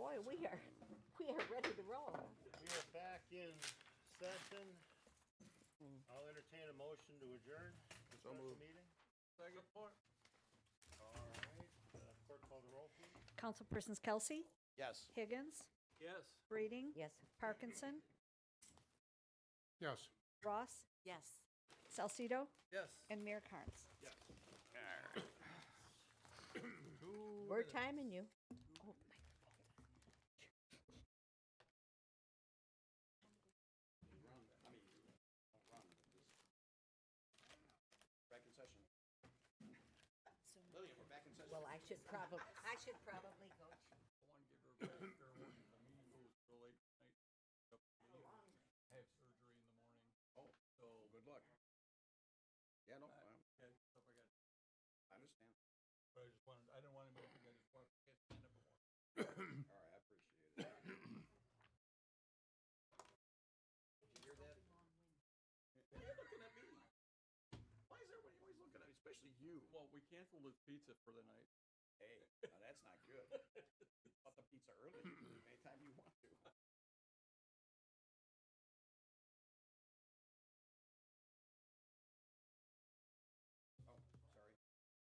Boy, we are ready to roll. We are back in session. I'll entertain a motion to adjourn the special meeting. Second point. All right, clerk call the roll, please. Councilpersons Kelsey, Yes. Higgins, Yes. Breeding, Yes. Parkinson, Yes. Ross, Yes. Salcido, Yes. and Mayor Carnes. Yes. We're timing you. Oh, my. Back in session. Lillian, we're back in session. Well, I should probably go. I want to give everybody a fair warning. The meeting goes real late tonight. I have surgery in the morning, Oh, so good luck. Yeah, no, yeah, stuff I got. I understand. But I didn't want to make you guys want to get stand up and walk. All right, I appreciate it. Did you hear that? Why are you looking at me? Why is everybody always looking at me, especially you? Well, we canceled the pizza for the night. Hey, now that's not good. Bought the pizza early, anytime you want to. Oh, sorry.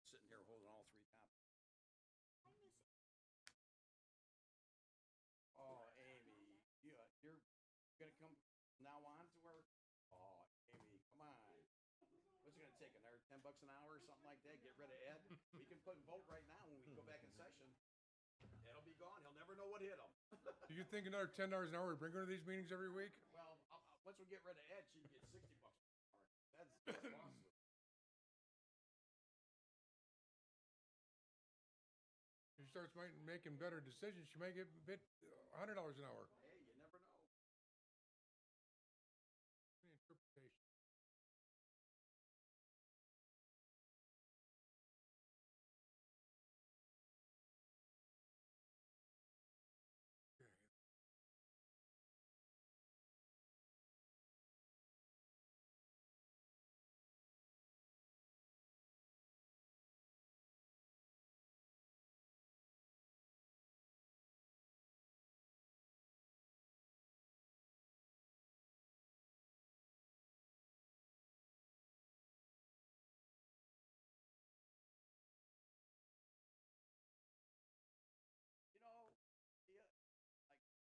Sitting here holding all three copies. Oh, Amy, you're gonna come now on to work? Oh, Amy, come on. What's it gonna take, another $10 an hour or something like that? Get rid of Ed? We can put vote right now when we go back in session. Ed'll be gone. He'll never know what hit him. Do you think another $10 an hour would bring her to these meetings every week? Well, once we get rid of Ed, she can get $60 an hour. That's awesome. If she starts making better decisions, she might get $100 an hour. Hey, you never know. Interpretation. Okay. You know, yeah, like, well, yeah.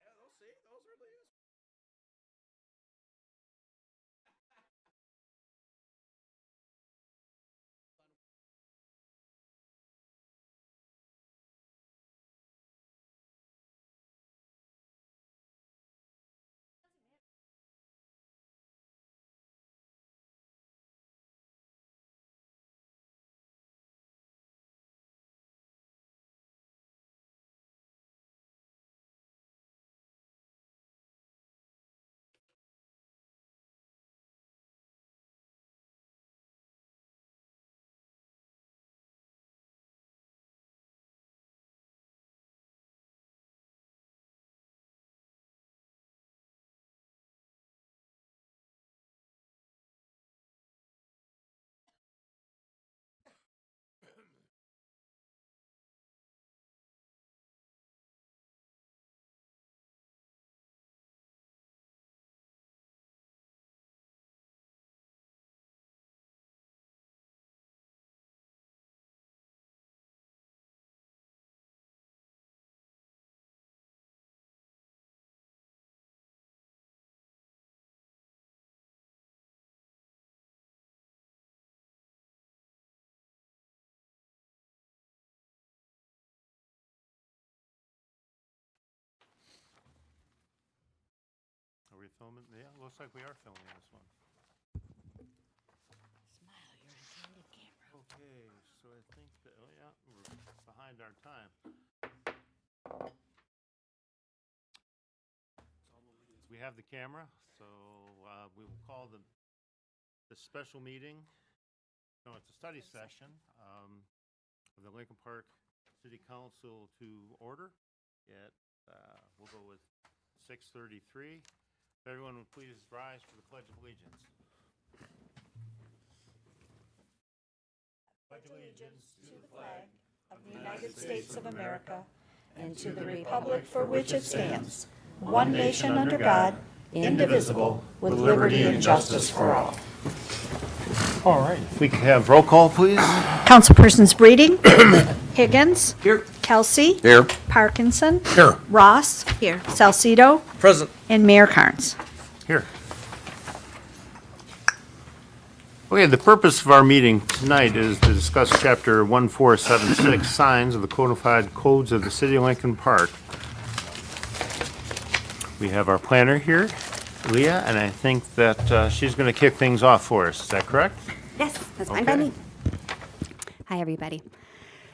Yeah, those see, those are the Are we filming? Yeah, looks like we are filming this one. Smile, you're in candid camera. Okay, so I think that, oh yeah, we're behind our time. We have the camera, so we will call the special meeting No, it's a study session of the Lincoln Park City Council to order. We'll go with 6:33. If everyone would please rise for the Pledge of Allegiance. Pledge allegiance to the flag of the United States of America and to the republic for which it stands, one nation under God, indivisible, with liberty and justice for all. All right. If we could have roll call, please. Councilpersons Breeding. Higgins. Here. Kelsey. Here. Parkinson. Here. Ross. Here. Salcido. Present. And Mayor Carnes. Here. Okay, the purpose of our meeting tonight is to discuss Chapter 1476, Signs of the Codified Codes of the City of Lincoln Park. We have our planner here, Leah, and I think that she's going to kick things off for us. Is that correct? Yes, that's fine Okay. by me. Hi, everybody.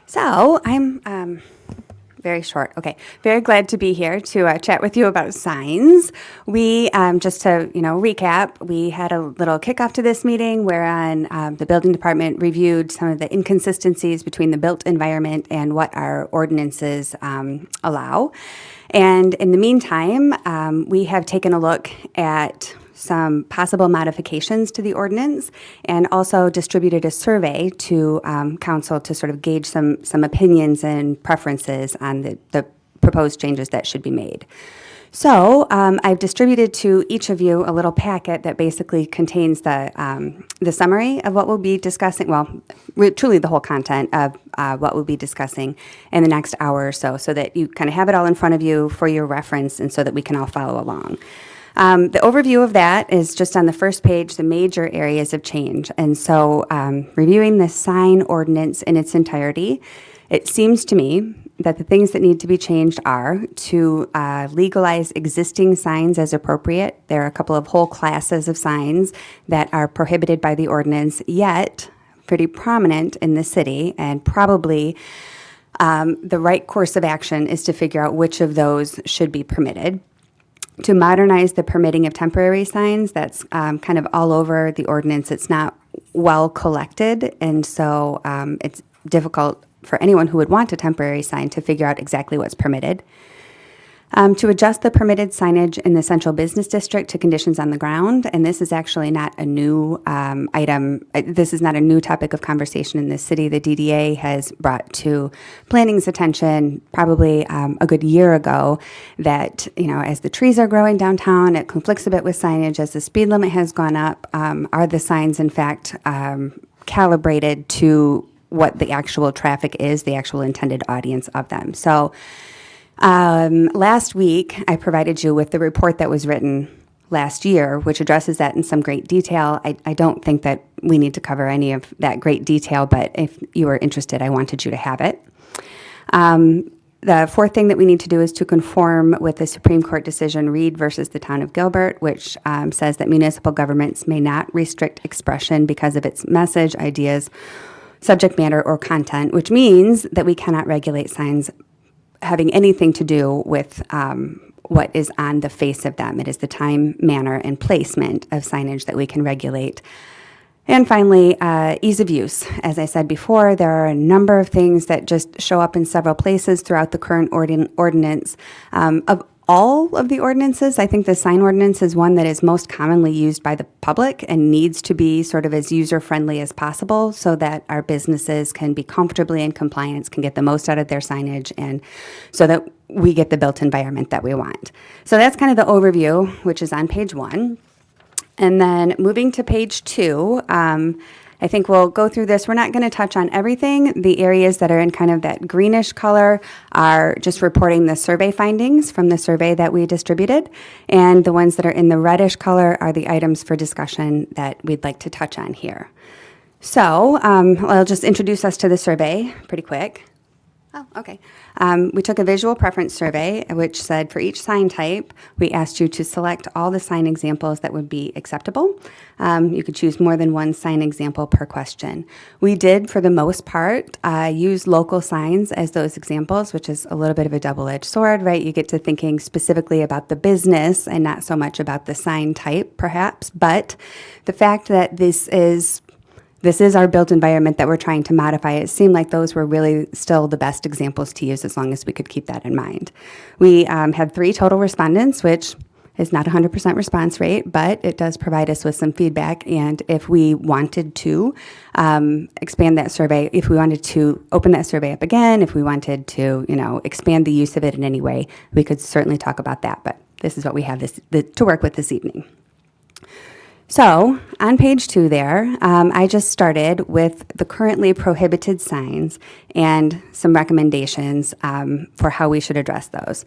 So I'm very short. Okay, very glad to be here to chat with you about signs. We just to recap, we had a little kickoff to this meeting wherein the building department reviewed some of the inconsistencies between the built environment and what our ordinances allow. And in the meantime, we have taken a look at some possible modifications to the ordinance and also distributed a survey to council to sort of gauge some opinions and preferences on the proposed changes that should be made. So I've distributed to each of you a little packet that basically contains the summary of what we'll be discussing, well, truly the whole content of what we'll be discussing in the next hour or so that you kind of have it all in front of you for your reference and so that we can all follow along. The overview of that is just on the first page, the major areas of change. And so reviewing the sign ordinance in its entirety, it seems to me that the things that need to be changed are to legalize existing signs as appropriate. There are a couple of whole classes of signs that are prohibited by the ordinance, yet pretty prominent in the city, and probably the right course of action is to figure out which of those should be permitted. To modernize the permitting of temporary signs, that's kind of all over the ordinance. It's not well collected, and so it's difficult for anyone who would want a temporary sign to figure out exactly what's permitted. To adjust the permitted signage in the central business district to conditions on the ground, and this is actually not a new item. This is not a new topic of conversation in the city. The DDA has brought to planning's attention probably a good year ago that, as the trees are growing downtown, it conflicts a bit with signage. As the speed limit has gone up, are the signs, in fact, calibrated to what the actual traffic is, the actual intended audience of them? So last week, I provided you with the report that was written last year, which addresses that in some great detail. I don't think that we need to cover any of that great detail, but if you are interested, I wanted you to have it. The fourth thing that we need to do is to conform with the Supreme Court decision, Reed versus the Town of Gilbert, which says that municipal governments may not restrict expression because of its message, ideas, subject matter, or content, which means that we cannot regulate signs having anything to do with what is on the face of them. It is the time, manner, and placement of signage that we can regulate. And finally, ease of use. As I said before, there are a number of things that just show up in several places throughout the current ordinance. Of all of the ordinances, I think the sign ordinance is one that is most commonly used by the public and needs to be sort of as user-friendly as possible so that our businesses can be comfortably in compliance, can get the most out of their signage, and so that we get the built environment that we want. So that's kind of the overview, which is on page 1. And then moving to page 2, I think we'll go through this. We're not going to touch on everything. The areas that are in kind of that greenish color are just reporting the survey findings from the survey that we distributed. And the ones that are in the reddish color are the items for discussion that we'd like to touch on here. So I'll just introduce us to the survey pretty quick. Oh, okay. We took a visual preference survey, which said for each sign type, we asked you to select all the sign examples that would be acceptable. You could choose more than one sign example per question. We did, for the most part, use local signs as those examples, which is a little bit of a double-edged sword, right? You get to thinking specifically about the business and not so much about the sign type, perhaps. But the fact that this is this is our built environment that we're trying to modify. It seemed like those were really still the best examples to use as long as we could keep that in mind. We had 3 total respondents, which is not 100% response rate, but it does provide us with some feedback. And if we wanted to expand that survey, if we wanted to open that survey up again, if we wanted to, expand the use of it in any way, we could certainly talk about that. But this is what we have to work with this evening. So on page 2 there, I just started with the currently prohibited signs and some recommendations for how we should address those.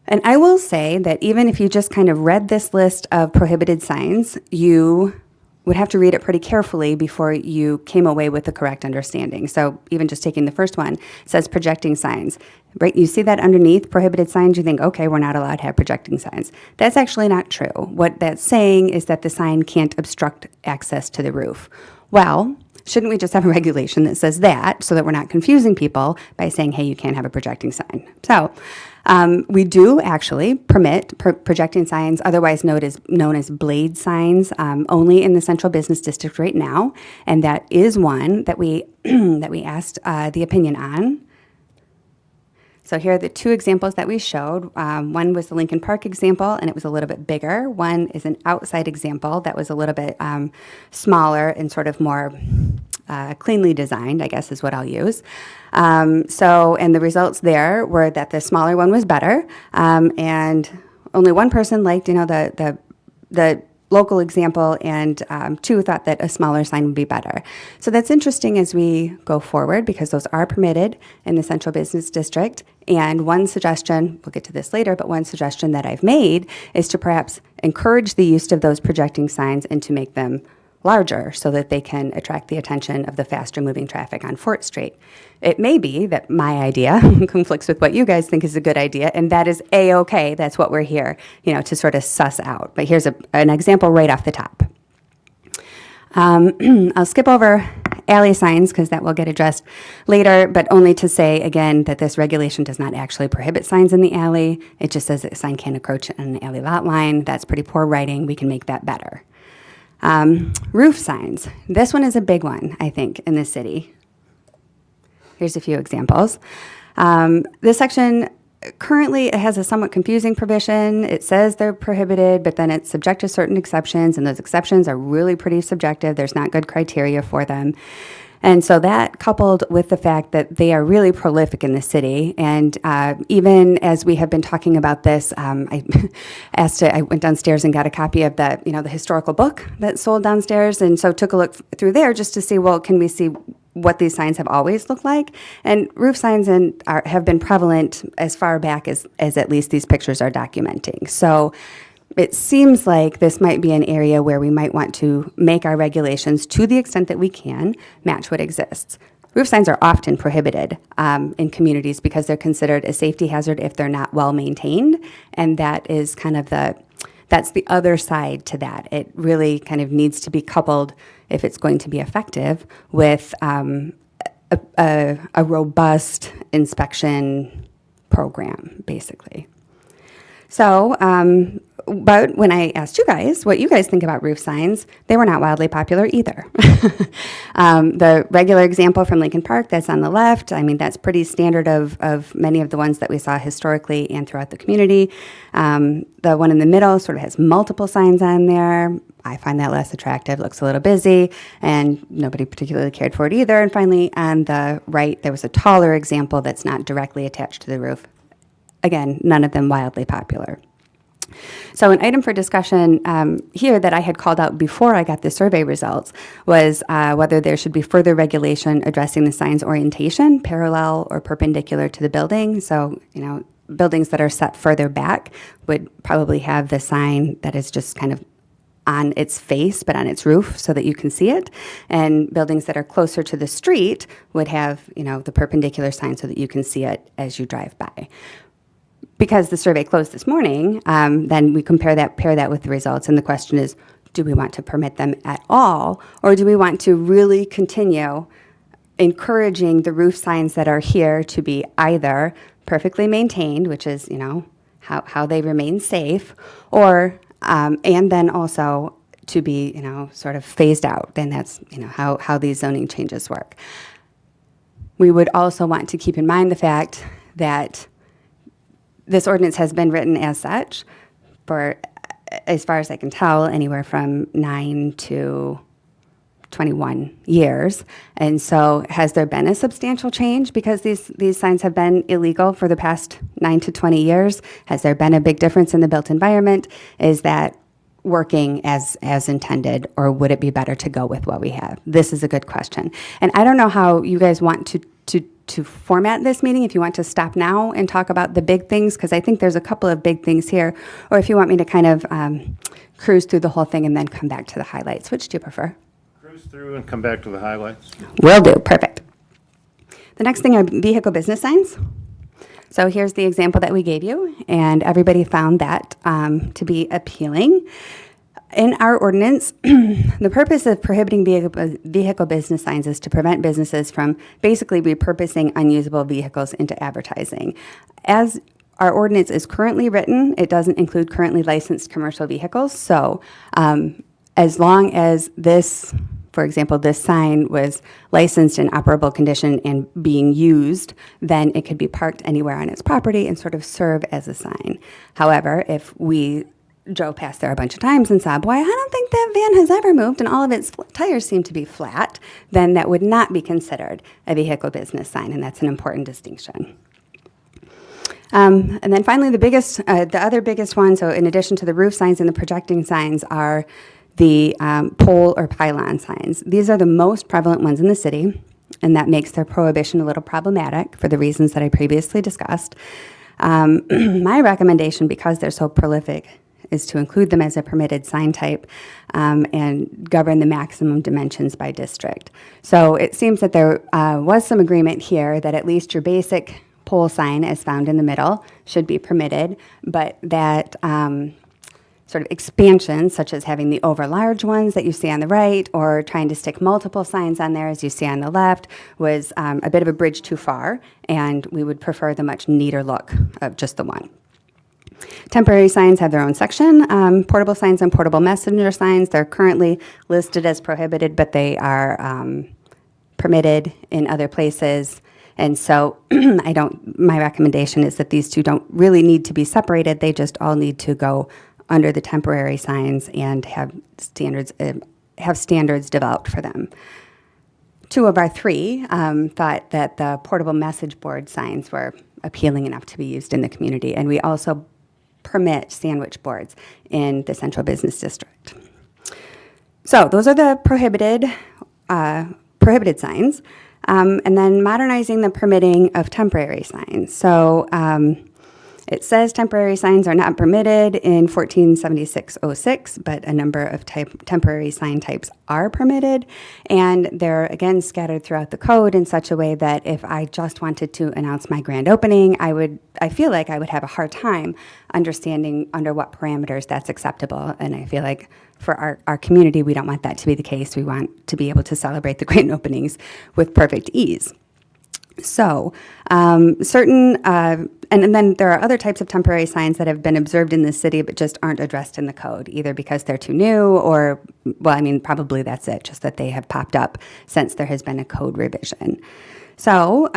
And I will say that even if you just kind of read this list of prohibited signs, you would have to read it pretty carefully before you came away with the correct understanding. So even just taking the first one, it says projecting signs. Right? You see that underneath prohibited signs, you think, okay, we're not allowed to have projecting signs. That's actually not true. What that's saying is that the sign can't obstruct access to the roof. Well, shouldn't we just have a regulation that says that so that we're not confusing people by saying, hey, you can't have a projecting sign? So we do actually permit projecting signs, otherwise known as blade signs, only in the Central Business District right now, and that is one that we that we asked the opinion on. So here are the 2 examples that we showed. One was the Lincoln Park example, and it was a little bit bigger. One is an outside example that was a little bit smaller and sort of more cleanly designed, I guess is what I'll use. And the results there were that the smaller one was better, and only one person liked, the local example, and 2 thought that a smaller sign would be better. So that's interesting as we go forward because those are permitted in the Central Business District. And one suggestion, we'll get to this later, but one suggestion that I've made is to perhaps encourage the use of those projecting signs and to make them larger so that they can attract the attention of the faster moving traffic on Fort Street. It may be that my idea conflicts with what you guys think is a good idea, and that is A-okay. That's what we're here, to sort of suss out. But here's an example right off the top. I'll skip over alley signs because that will get addressed later, but only to say again that this regulation does not actually prohibit signs in the alley. It just says that a sign can't encroach on an alley lot line. That's pretty poor writing. We can make that better. Roof signs. This one is a big one, I think, in the city. Here's a few examples. This section currently it has a somewhat confusing provision. It says they're prohibited, but then it's subject to certain exceptions, and those exceptions are really pretty subjective. There's not good criteria for them. And so that coupled with the fact that they are really prolific in the city, and even as we have been talking about this, I went downstairs and got a copy of the historical book that's sold downstairs, and so took a look through there just to see, well, can we see what these signs have always looked like? And roof signs have been prevalent as far back as at least these pictures are documenting. So it seems like this might be an area where we might want to make our regulations, to the extent that we can, match what exists. Roof signs are often prohibited in communities because they're considered a safety hazard if they're not well maintained, and that is kind of that's the other side to that. It really kind of needs to be coupled, if it's going to be effective, with a robust inspection program, basically. So, but when I asked you guys what you guys think about roof signs, they were not wildly popular either. The regular example from Lincoln Park that's on the left, I mean, that's pretty standard of many of the ones that we saw historically and throughout the community. The one in the middle sort of has multiple signs on there. I find that less attractive, looks a little busy, and nobody particularly cared for it either. And finally, on the right, there was a taller example that's not directly attached to the roof. Again, none of them wildly popular. So an item for discussion here that I had called out before I got the survey results was whether there should be further regulation addressing the sign's orientation, parallel or perpendicular to the building. So, buildings that are set further back would probably have the sign that is just kind of on its face, but on its roof so that you can see it. And buildings that are closer to the street would have, the perpendicular sign so that you can see it as you drive by. Because the survey closed this morning, then we pair that with the results, and the question is, do we want to permit them at all, or do we want to really continue encouraging the roof signs that are here to be either perfectly maintained, which is, how they remain safe, or and then also to be, sort of phased out. And that's, how these zoning changes work. We would also want to keep in mind the fact that this ordinance has been written as such for, as far as I can tell, anywhere from 9 to 21 years. And so has there been a substantial change because these signs have been illegal for the past 9 to 20 years? Has there been a big difference in the built environment? Is that working as intended, or would it be better to go with what we have? This is a good question. And I don't know how you guys want to format this meeting, if you want to stop now and talk about the big things, because I think there's a couple of big things here, or if you want me to kind of cruise through the whole thing and then come back to the highlights. Which do you prefer? Cruise through and come back to the highlights. Will do. Perfect. The next thing are vehicle business signs. So here's the example that we gave you, and everybody found that to be appealing. In our ordinance, the purpose of prohibiting vehicle business signs is to prevent businesses from basically repurposing unusable vehicles into advertising. As our ordinance is currently written, it doesn't include currently licensed commercial vehicles. So as long as this, for example, this sign was licensed in operable condition and being used, then it could be parked anywhere on its property and sort of serve as a sign. However, if we drove past there a bunch of times and saw, boy, I don't think that van has ever moved and all of its tires seem to be flat, then that would not be considered a vehicle business sign, and that's an important distinction. And then finally, the other biggest one, so in addition to the roof signs and the projecting signs, are the pole or pylon signs. These are the most prevalent ones in the city, and that makes their prohibition a little problematic for the reasons that I previously discussed. My recommendation, because they're so prolific, is to include them as a permitted sign type and govern the maximum dimensions by district. So it seems that there was some agreement here that at least your basic pole sign, as found in the middle, should be permitted, but that sort of expansion, such as having the over-large ones that you see on the right, or trying to stick multiple signs on there, as you see on the left, was a bit of a bridge too far, and we would prefer the much neater look of just the one. Temporary signs have their own section. Portable signs and portable messenger signs, they're currently listed as prohibited, but they are permitted in other places. And so my recommendation is that these two don't really need to be separated. They just all need to go under the temporary signs and have standards developed for them. 2 of our 3 thought that the portable message board signs were appealing enough to be used in the community, and we also permit sandwich boards in the central business district. So those are the prohibited signs, and then modernizing the permitting of temporary signs. So it says temporary signs are not permitted in 1476-06, but a number of temporary sign types are permitted, and they're, again, scattered throughout the code in such a way that if I just wanted to announce my grand opening, I feel like I would have a hard time understanding under what parameters that's acceptable, and I feel like for our community, we don't want that to be the case. We want to be able to celebrate the grand openings with perfect ease. So and then there are other types of temporary signs that have been observed in the city but just aren't addressed in the code, either because they're too new or, probably that's it, just that they have popped up since there has been a code revision. So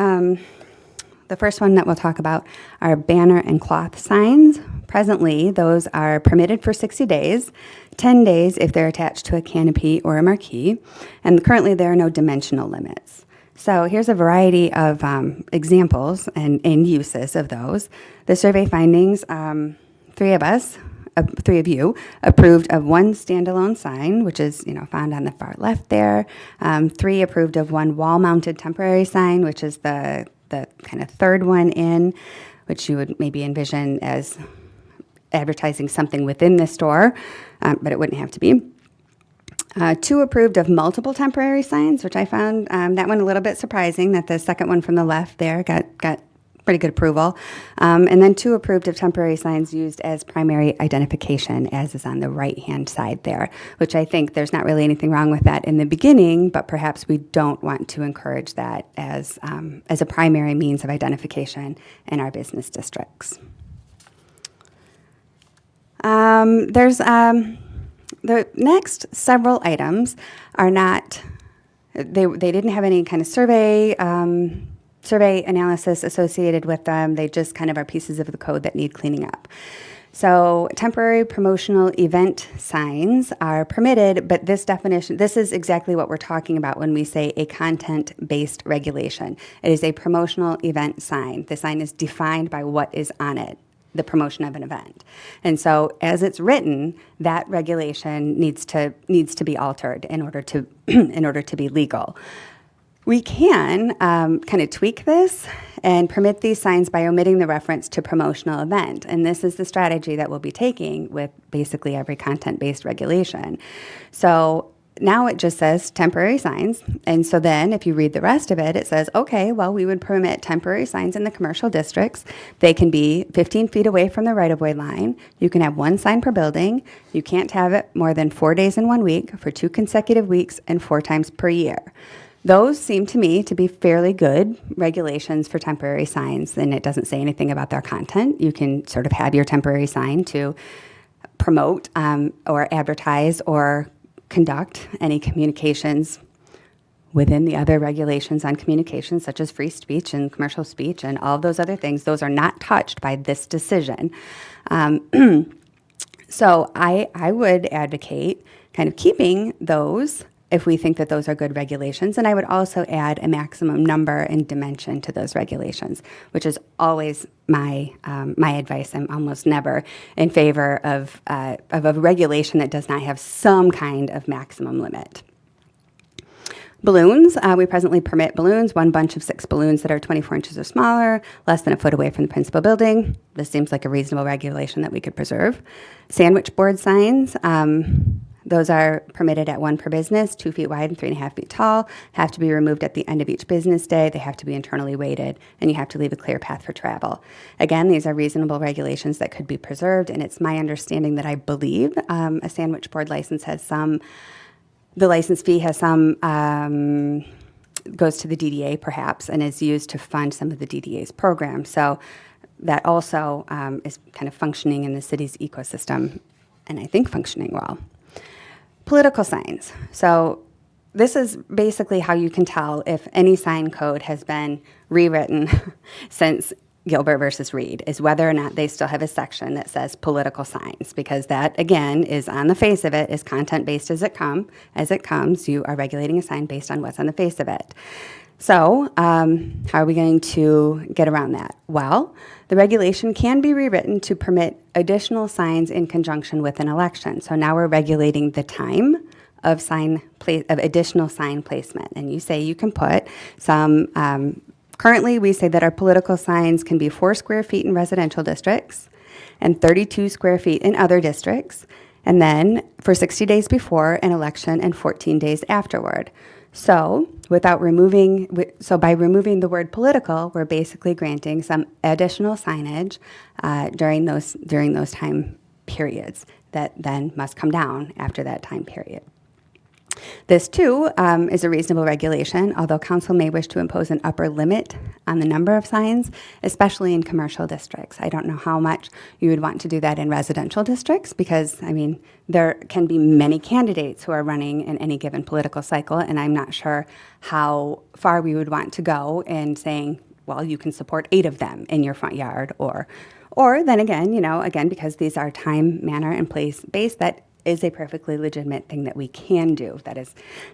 the first one that we'll talk about are banner and cloth signs. Presently, those are permitted for 60 days, 10 days if they're attached to a canopy or a marquee, and currently there are no dimensional limits. So here's a variety of examples and uses of those. The survey findings, 3 of you approved of 1 standalone sign, which is found on the far left there. 3 approved of 1 wall-mounted temporary sign, which is the kind of third one in, which you would maybe envision as advertising something within the store, but it wouldn't have to be. 2 approved of multiple temporary signs, which I found that one a little bit surprising, that the second one from the left there got pretty good approval. And then 2 approved of temporary signs used as primary identification, as is on the right-hand side there, which I think there's not really anything wrong with that in the beginning, but perhaps we don't want to encourage that as a primary means of identification in our business districts. There's The next several items are not, they didn't have any kind of survey analysis associated with them. They just kind of are pieces of the code that need cleaning up. So temporary promotional event signs are permitted, but this definition, this is exactly what we're talking about when we say a content-based regulation. It is a promotional event sign. The sign is defined by what is on it, the promotion of an event. And so as it's written, that regulation needs to be altered in order to in order to be legal. We can kind of tweak this and permit these signs by omitting the reference to promotional event. And this is the strategy that we'll be taking with basically every content-based regulation. So now it just says temporary signs. And so then if you read the rest of it, it says, okay, well, we would permit temporary signs in the commercial districts. They can be 15 feet away from the right-of-way line. You can have one sign per building. You can't have it more than 4 days in 1 week for 2 consecutive weeks and 4 times per year. Those seem to me to be fairly good regulations for temporary signs, and it doesn't say anything about their content. You can sort of have your temporary sign to promote or advertise or conduct any communications within the other regulations on communications, such as free speech and commercial speech and all of those other things. Those are not touched by this decision. So I would advocate kind of keeping those if we think that those are good regulations. And I would also add a maximum number and dimension to those regulations, which is always my advice. I'm almost never in favor of a regulation that does not have some kind of maximum limit. Balloons, we presently permit balloons, one bunch of 6 balloons that are 24 inches or smaller, less than a foot away from the principal building. This seems like a reasonable regulation that we could preserve. Sandwich board signs, those are permitted at 1 per business, 2 feet wide and 3.5 feet tall, have to be removed at the end of each business day. They have to be internally weighted, and you have to leave a clear path for travel. Again, these are reasonable regulations that could be preserved, and it's my understanding that I believe a sandwich board license has the license fee has some, goes to the DDA perhaps, and is used to fund some of the DDA's programs. So that also is kind of functioning in the city's ecosystem, and I think functioning well. Political signs. So this is basically how you can tell if any sign code has been rewritten since Gilbert versus Reed, is whether or not they still have a section that says political signs, because that, again, is on the face of it, is content-based as it comes. You are regulating a sign based on what's on the face of it. So how are we going to get around that? Well, the regulation can be rewritten to permit additional signs in conjunction with an election. So now we're regulating the time of additional sign placement. And you say you can put some, currently we say that our political signs can be 4 square feet in residential districts and 32 square feet in other districts, and then for 60 days before an election and 14 days afterward. So by removing the word political, we're basically granting some additional signage during those time periods that then must come down after that time period. This, too, is a reasonable regulation, although council may wish to impose an upper limit on the number of signs, especially in commercial districts. I don't know how much you would want to do that in residential districts because, I mean, there can be many candidates who are running in any given political cycle, and I'm not sure how far we would want to go in saying, well, you can support 8 of them in your front yard, or then again, because these are time, manner, and place-based, that is a perfectly legitimate thing that we can do.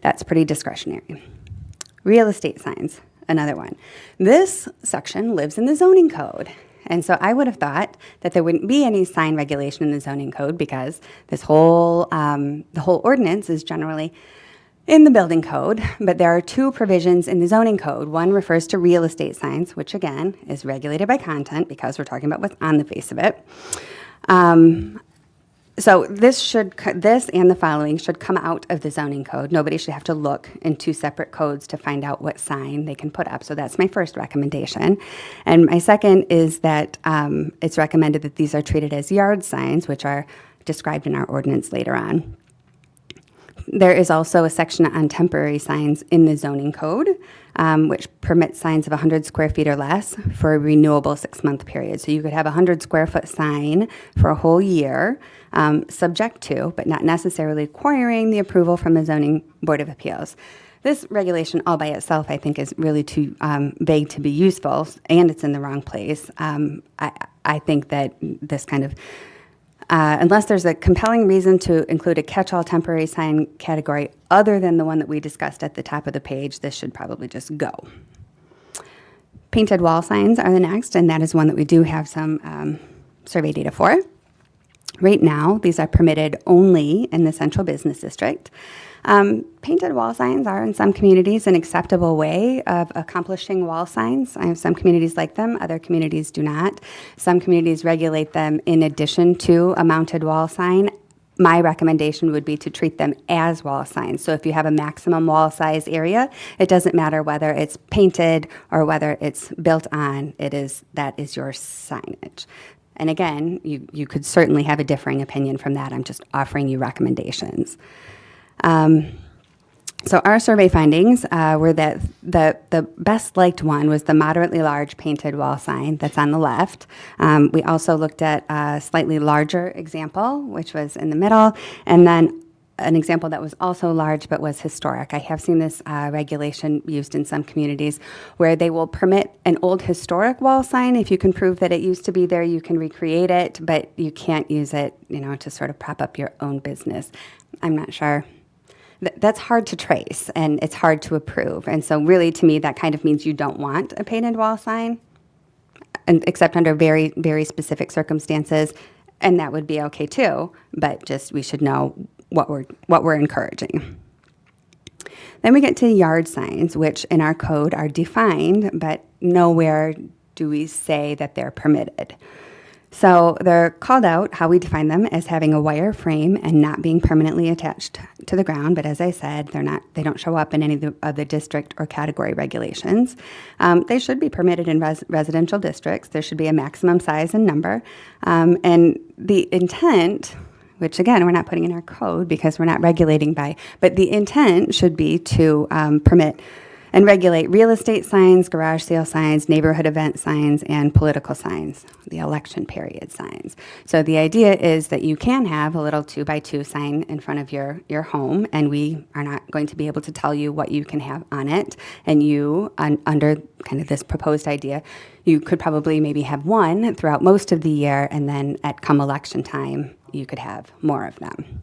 That's pretty discretionary. Real estate signs, another one. This section lives in the zoning code. And so I would have thought that there wouldn't be any sign regulation in the zoning code because the whole ordinance is generally in the building code, but there are 2 provisions in the zoning code. One refers to real estate signs, which again is regulated by content because we're talking about what's on the face of it. So this and the following should come out of the zoning code. Nobody should have to look in 2 separate codes to find out what sign they can put up. So that's my first recommendation. And my second is that it's recommended that these are treated as yard signs, which are described in our ordinance later on. There is also a section on temporary signs in the zoning code, which permits signs of 100 square feet or less for a renewable 6-month period. So you could have a 100 square foot sign for a whole year, subject to, but not necessarily requiring the approval from the Zoning Board of Appeals. This regulation all by itself, I think, is really too vague to be useful, and it's in the wrong place. I think that this kind of unless there's a compelling reason to include a catch-all temporary sign category other than the one that we discussed at the top of the page, this should probably just go. Painted wall signs are the next, and that is one that we do have some survey data for. Right now, these are permitted only in the central business district. Painted wall signs are, in some communities, an acceptable way of accomplishing wall signs. Some communities like them, other communities do not. Some communities regulate them in addition to a mounted wall sign. My recommendation would be to treat them as wall signs. So if you have a maximum wall size area, it doesn't matter whether it's painted or whether it's built on, that is your signage. And again, you could certainly have a differing opinion from that. I'm just offering you recommendations. So our survey findings were that the best liked one was the moderately large painted wall sign that's on the left. We also looked at a slightly larger example, which was in the middle, and then an example that was also large but was historic. I have seen this regulation used in some communities where they will permit an old historic wall sign. If you can prove that it used to be there, you can recreate it, but you can't use it, to sort of prop up your own business. I'm not sure. That's hard to trace, and it's hard to approve. And so really, to me, that kind of means you don't want a painted wall sign, except under very, very specific circumstances, and that would be okay too, but just we should know what we're encouraging. Then we get to yard signs, which in our code are defined, but nowhere do we say that they're permitted. So they're called out, how we define them, as having a wire frame and not being permanently attached to the ground. But as I said, they don't show up in any of the district or category regulations. They should be permitted in residential districts. There should be a maximum size and number. And the intent, which again, we're not putting in our code because we're not regulating by, but the intent should be to permit and regulate real estate signs, garage sale signs, neighborhood event signs, and political signs, the election period signs. So the idea is that you can have a little 2x2 sign in front of your home, and we are not going to be able to tell you what you can have on it. And you, under kind of this proposed idea, you could probably maybe have one throughout most of the year, and then at come election time, you could have more of them.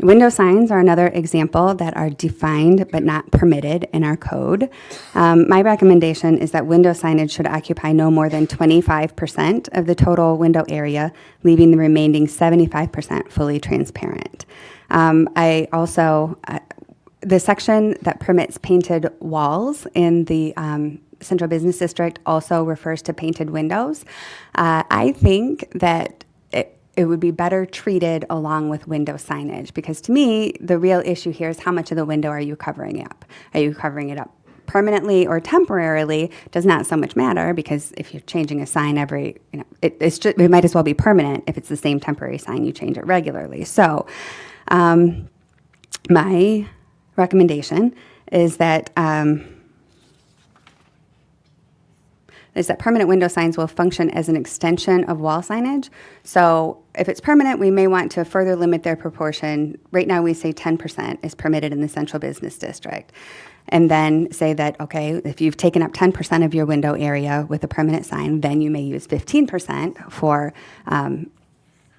Window signs are another example that are defined but not permitted in our code. My recommendation is that window signage should occupy no more than 25% of the total window area, leaving the remaining 75% fully transparent. I also, the section that permits painted walls in the Central Business District also refers to painted windows. I think that it would be better treated along with window signage, because to me, the real issue here is how much of the window are you covering up? Are you covering it up permanently or temporarily? Does not so much matter, because if you're changing a sign every, it might as well be permanent if it's the same temporary sign, you change it regularly. So my recommendation is that permanent window signs will function as an extension of wall signage. So if it's permanent, we may want to further limit their proportion. Right now, we say 10% is permitted in the Central Business District. And then say that, okay, if you've taken up 10% of your window area with a permanent sign, then you may use 15% for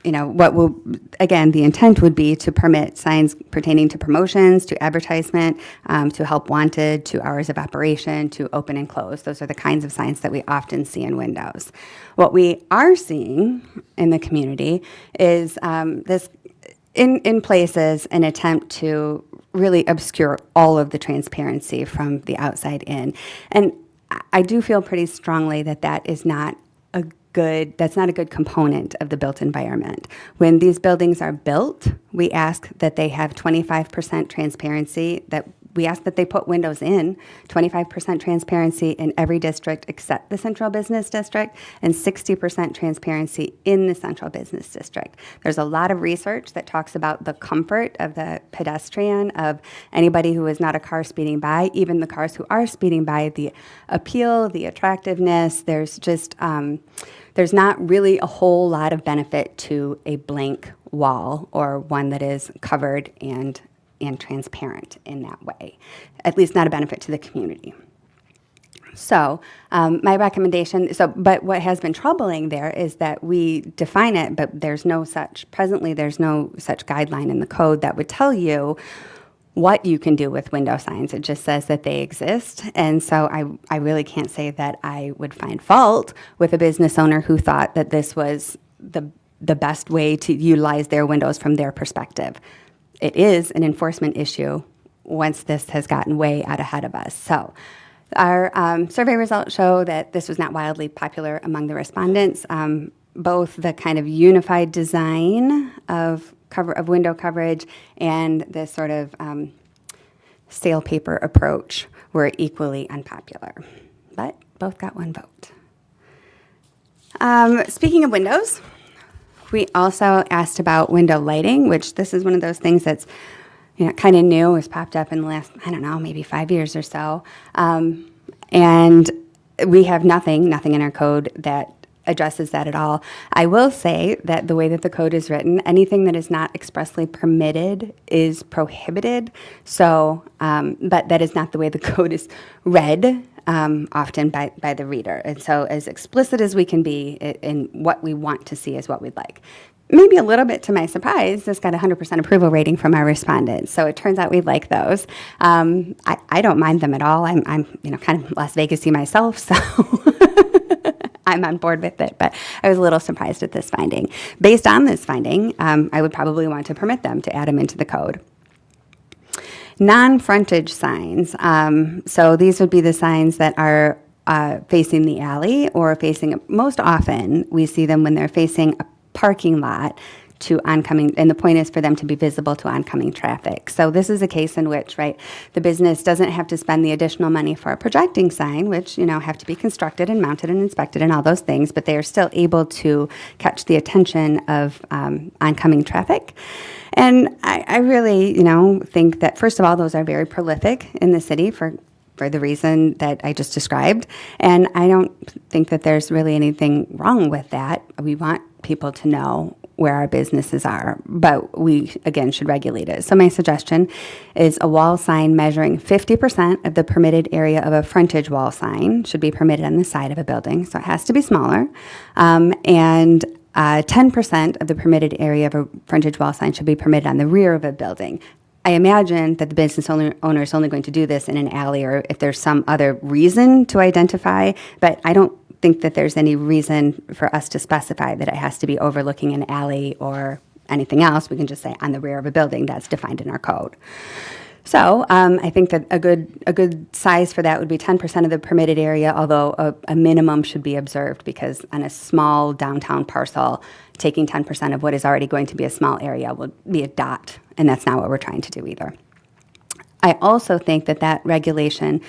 what will, again, the intent would be to permit signs pertaining to promotions, to advertisement, to help wanted, to hours of operation, to open and close. Those are the kinds of signs that we often see in windows. What we are seeing in the community is this, in places, an attempt to really obscure all of the transparency from the outside in. And I do feel pretty strongly that is not that's not a good component of the built environment. When these buildings are built, we ask that they have 25% transparency, that we ask that they put windows in, 25% transparency in every district except the central business district, and 60% transparency in the central business district. There's a lot of research that talks about the comfort of the pedestrian, of anybody who is not a car speeding by, even the cars who are speeding by, the appeal, the attractiveness. There's just, there's not really a whole lot of benefit to a blank wall or one that is covered and transparent in that way, at least not a benefit to the community. So my recommendation, but what has been troubling there is that we define it, but presently there's no such guideline in the code that would tell you what you can do with window signs. It just says that they exist. And so I really can't say that I would find fault with a business owner who thought that this was the best way to utilize their windows from their perspective. It is an enforcement issue once this has gotten way out ahead of us. So our survey results show that this was not wildly popular among the respondents. Both the kind of unified design of window coverage and this sort of sale paper approach were equally unpopular, but both got one vote. Speaking of windows, we also asked about window lighting, which this is one of those things that's kind of new, has popped up in the last, I don't know, maybe 5 years or so. And we have nothing in our code that addresses that at all. I will say that the way that the code is written, anything that is not expressly permitted is prohibited. So, but that is not the way the code is read often by the reader. And so as explicit as we can be in what we want to see is what we'd like. Maybe a little bit to my surprise, this got 100% approval rating from our respondents. So it turns out we like those. I don't mind them at all. I'm kind of Las Vegas-y myself, so I'm on board with it. But I was a little surprised at this finding. Based on this finding, I would probably want to permit them to add them into the code. Non-frontage signs. So these would be the signs that are facing the alley or facing, most often we see them when they're facing a parking lot to oncoming, and the point is for them to be visible to oncoming traffic. So this is a case in which, right, the business doesn't have to spend the additional money for a projecting sign, which, have to be constructed and mounted and inspected and all those things, but they are still able to catch the attention of oncoming traffic. And I really, think that, first of all, those are very prolific in the city for the reason that I just described. And I don't think that there's really anything wrong with that. We want people to know where our businesses are, but we, again, should regulate it. So my suggestion is a wall sign measuring 50% of the permitted area of a frontage wall sign should be permitted on the side of a building, so it has to be smaller, and 10% of the permitted area of a frontage wall sign should be permitted on the rear of a building. I imagine that the business owner is only going to do this in an alley or if there's some other reason to identify, but I don't think that there's any reason for us to specify that it has to be overlooking an alley or anything else. We can just say on the rear of a building. That's defined in our code. So I think that a good size for that would be 10% of the permitted area, although a minimum should be observed, because on a small downtown parcel, taking 10% of what is already going to be a small area will be a dot, and that's not what we're trying to do either. I also think that regulation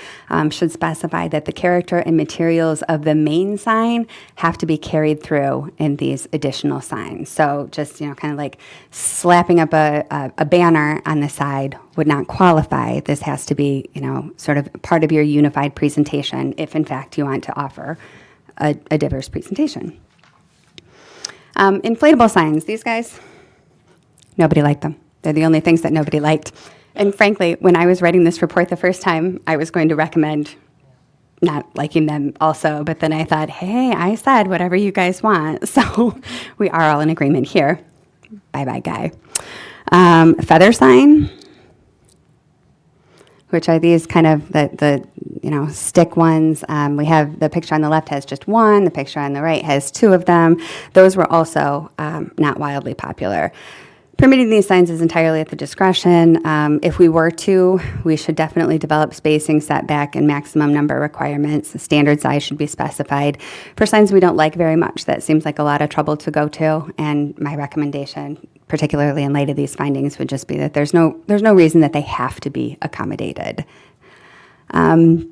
should specify that the character and materials of the main sign have to be carried through in these additional signs. So just, kind of like slapping up a banner on the side would not qualify. This has to be, sort of part of your unified presentation if, in fact, you want to offer a diverse presentation. Inflatable signs, these guys, nobody liked them. They're the only things that nobody liked. And frankly, when I was writing this report the first time, I was going to recommend not liking them also, but then I thought, hey, I said whatever you guys want. So we are all in agreement here. Bye-bye, guy. Feather sign, which are these kind of the stick ones. We have the picture on the left has just one. The picture on the right has two of them. Those were also not wildly popular. Permitting these signs is entirely at the discretion. If we were to, we should definitely develop spacing, setback, and maximum number requirements. The standard size should be specified. For signs we don't like very much, that seems like a lot of trouble to go to, and my recommendation, particularly in light of these findings, would just be that there's no reason that they have to be accommodated. And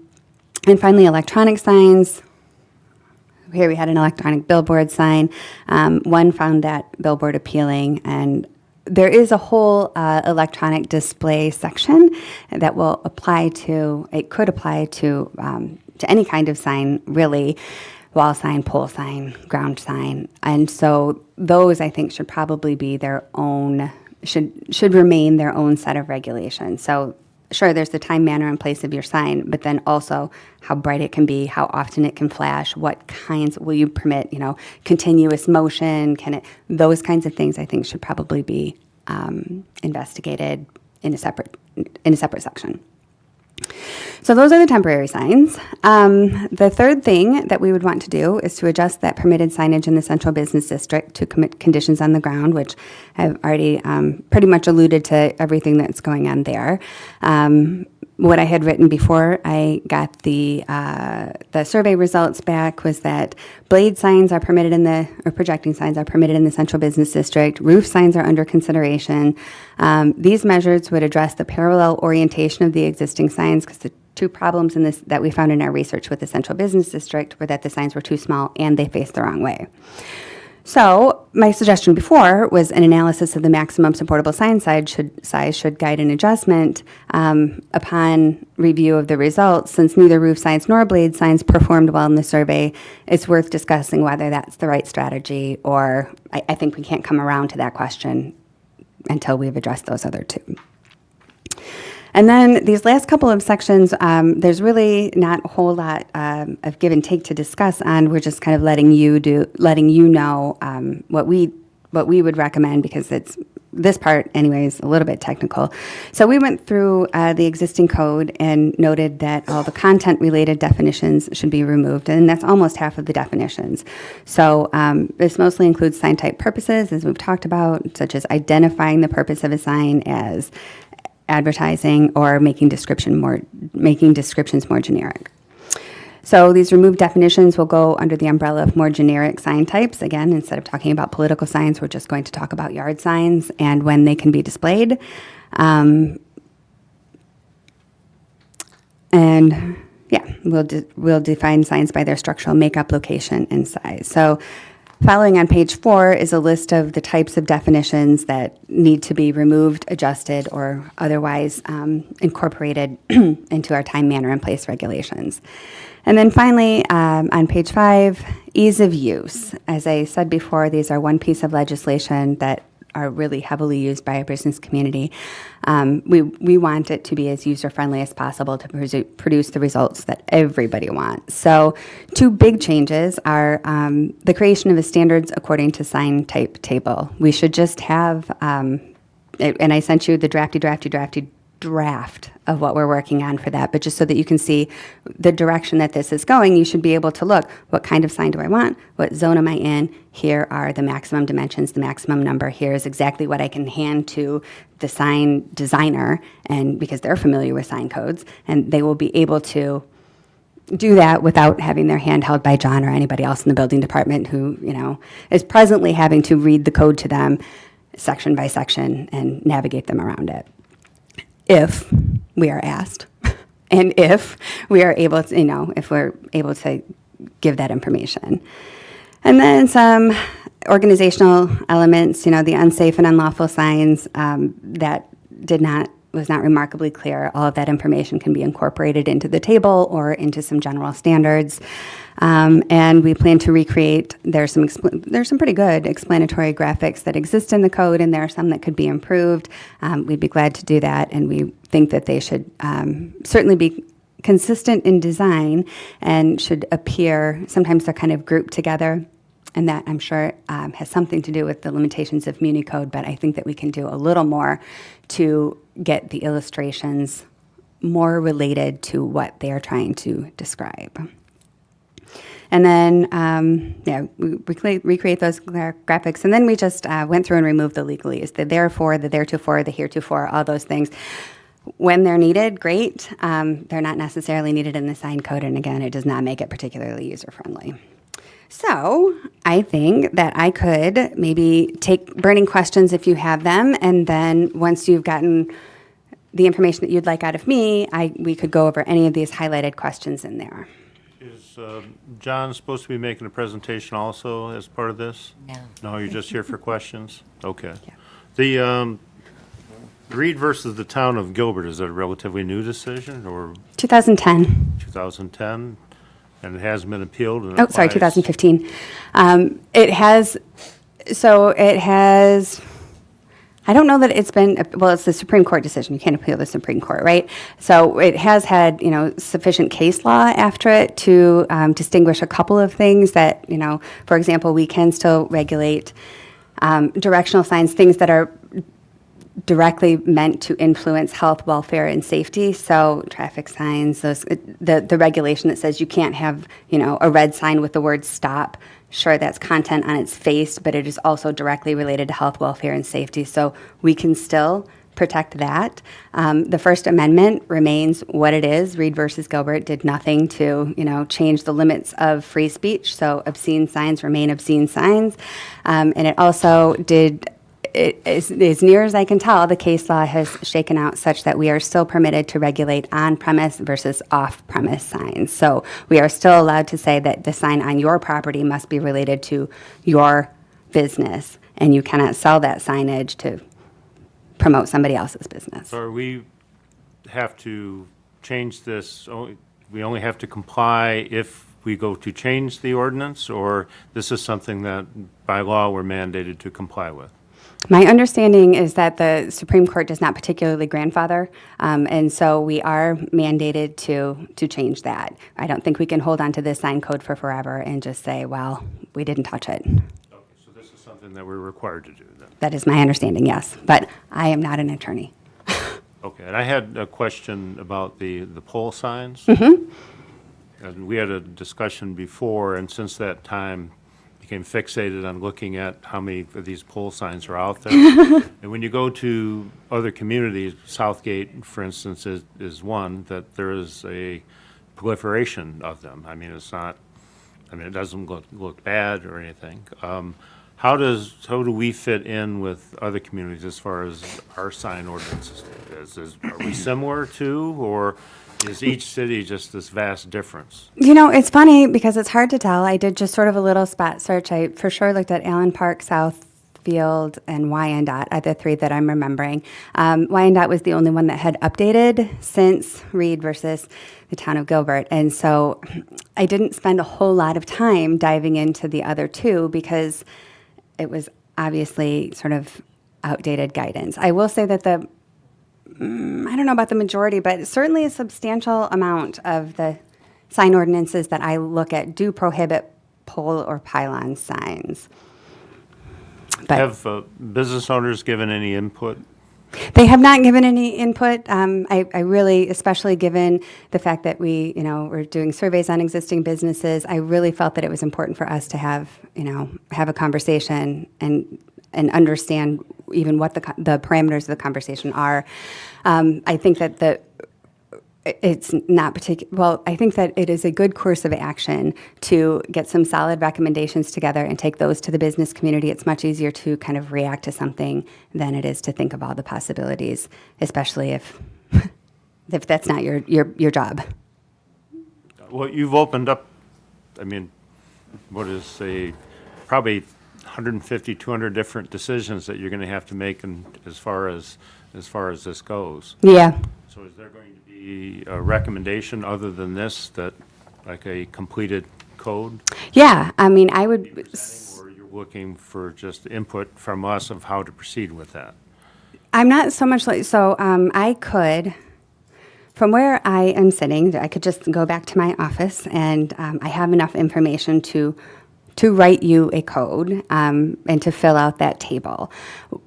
finally, electronic signs. Here we had an electronic billboard sign. One found that billboard appealing, and there is a whole electronic display section that will apply to, it could apply to any kind of sign, really, wall sign, pole sign, ground sign. And so those, I think, should probably be their own, should remain their own set of regulations. So sure, there's the time, manner, and place of your sign, but then also how bright it can be, how often it can flash, what kinds will you permit, continuous motion, those kinds of things I think should probably be investigated in a separate section. So those are the temporary signs. The third thing that we would want to do is to adjust that permitted signage in the central business district to commit conditions on the ground, which I've already pretty much alluded to everything that's going on there. What I had written before I got the survey results back was that blade signs are permitted or projecting signs are permitted in the central business district. Roof signs are under consideration. These measures would address the parallel orientation of the existing signs, because the two problems in this that we found in our research with the central business district were that the signs were too small and they faced the wrong way. So my suggestion before was an analysis of the maximum supportable sign size should guide an adjustment upon review of the results. Since neither roof signs nor blade signs performed well in the survey, it's worth discussing whether that's the right strategy, or I think we can't come around to that question until we've addressed those other two. And then these last couple of sections, there's really not a whole lot of give and take to discuss on. We're just kind of letting you know what we would recommend, because it's this part, anyways, a little bit technical. So we went through the existing code and noted that all the content-related definitions should be removed, and that's almost half of the definitions. So this mostly includes sign type purposes, as we've talked about, such as identifying the purpose of a sign as advertising or making descriptions more generic. So these removed definitions will go under the umbrella of more generic sign types. Again, instead of talking about political signs, we're just going to talk about yard signs and when they can be displayed. And yeah, we'll define signs by their structural makeup, location, and size. So following on page 4 is a list of the types of definitions that need to be removed, adjusted, or otherwise incorporated into our time, manner, and place regulations. And then finally, on page 5, ease of use. As I said before, these are one piece of legislation that are really heavily used by our business community. We want it to be as user-friendly as possible to produce the results that everybody wants. So 2 big changes are the creation of a standards according to sign type table. We should just have, and I sent you the drafty draft of what we're working on for that, but just so that you can see the direction that this is going, you should be able to look, what kind of sign do I want? What zone am I in? Here are the maximum dimensions, the maximum number. Here's exactly what I can hand to the sign designer, and because they're familiar with sign codes, and they will be able to do that without having their hand held by John or anybody else in the building department who, is presently having to read the code to them section by section and navigate them around it, if we are asked, and if we are able to, if we're able to give that information. And then some organizational elements, the unsafe and unlawful signs that was not remarkably clear. All of that information can be incorporated into the table or into some general standards. And we plan to recreate, there's some pretty good explanatory graphics that exist in the code, and there are some that could be improved. We'd be glad to do that, and we think that they should certainly be consistent in design and should appear, sometimes they're kind of grouped together, and that I'm sure has something to do with the limitations of Muni Code, but I think that we can do a little more to get the illustrations more related to what they are trying to describe. And then, we recreate those graphics. And then we just went through and removed the legalese, the therefore, the theretofore, the heretofore, all those things. When they're needed, great. They're not necessarily needed in the sign code. And again, it does not make it particularly user-friendly. So I think that I could maybe take burning questions if you have them, and then once you've gotten the information that you'd like out of me, we could go over any of these highlighted questions in there. Is John supposed to be making a presentation also as part of this? No. No, you're just here for questions? Okay. Yeah. The Reed versus the town of Gilbert, is that a relatively new decision, or 2010. 2010? And it hasn't been appealed? And Oh, sorry, applies- 2015. It has, I don't know that it's been, well, it's the Supreme Court decision. You can't appeal the Supreme Court, right? So it has had, sufficient case law after it to distinguish a couple of things that, for example, we can still regulate directional signs, things that are directly meant to influence health, welfare, and safety. So traffic signs, the regulation that says you can't have, a red sign with the word stop. Sure, that's content on its face, but it is also directly related to health, welfare, and safety. So we can still protect that. The First Amendment remains what it is. Reed versus Gilbert did nothing to, change the limits of free speech. So obscene signs remain obscene signs. And it also did, as near as I can tell, the case law has shaken out such that we are still permitted to regulate on-premise versus off-premise signs. So we are still allowed to say that the sign on your property must be related to your business, and you cannot sell that signage to promote somebody else's business. So we have to change this, we only have to comply if we go to change the ordinance, or this is something that by law we're mandated to comply with? My understanding is that the Supreme Court does not particularly grandfather, and so we are mandated to change that. I don't think we can hold on to this sign code for forever and just say, well, we didn't touch it. Okay, so this is something that we're required to do then? That is my understanding, yes, but I am not an attorney. Okay, and I had a question about the pole signs. And we had a discussion before, and since that time, became fixated on looking at how many of these pole signs are out there. And when you go to other communities, Southgate, for instance, is one, that there is a proliferation of them. I mean, it doesn't look bad or anything. How do we fit in with other communities as far as our sign ordinances? Are we similar to, or is each city just this vast difference? It's funny because it's hard to tell. I did just sort of a little spot search. I for sure looked at Allen Park, Southfield, and Wyandotte are the three that I'm remembering. Wyandotte was the only one that had updated since Reed versus the town of Gilbert. And so I didn't spend a whole lot of time diving into the other two because it was obviously sort of outdated guidance. I will say that I don't know about the majority, but certainly a substantial amount of the sign ordinances that I look at do prohibit pole or pylon signs. But Have business owners given any input? they have not given any input. I really, especially given the fact that we're doing surveys on existing businesses, I really felt that it was important for us to have a conversation and understand even what the parameters of the conversation are. I think that it's not particular. Well, I think that it is a good course of action to get some solid recommendations together and take those to the business community. It's much easier to kind of react to something than it is to think of all the possibilities, especially if that's not your job. Well, you've opened up, probably 150, 200 different decisions that you're going to have to make as far as this goes. Yeah. So is there going to be a recommendation other than this, that like a completed code Yeah. I would. presenting, or you're looking for just input from us of how to proceed with that? I'm not so much like, so I could, from where I am sitting, I could just go back to my office and I have enough information to write you a code and to fill out that table.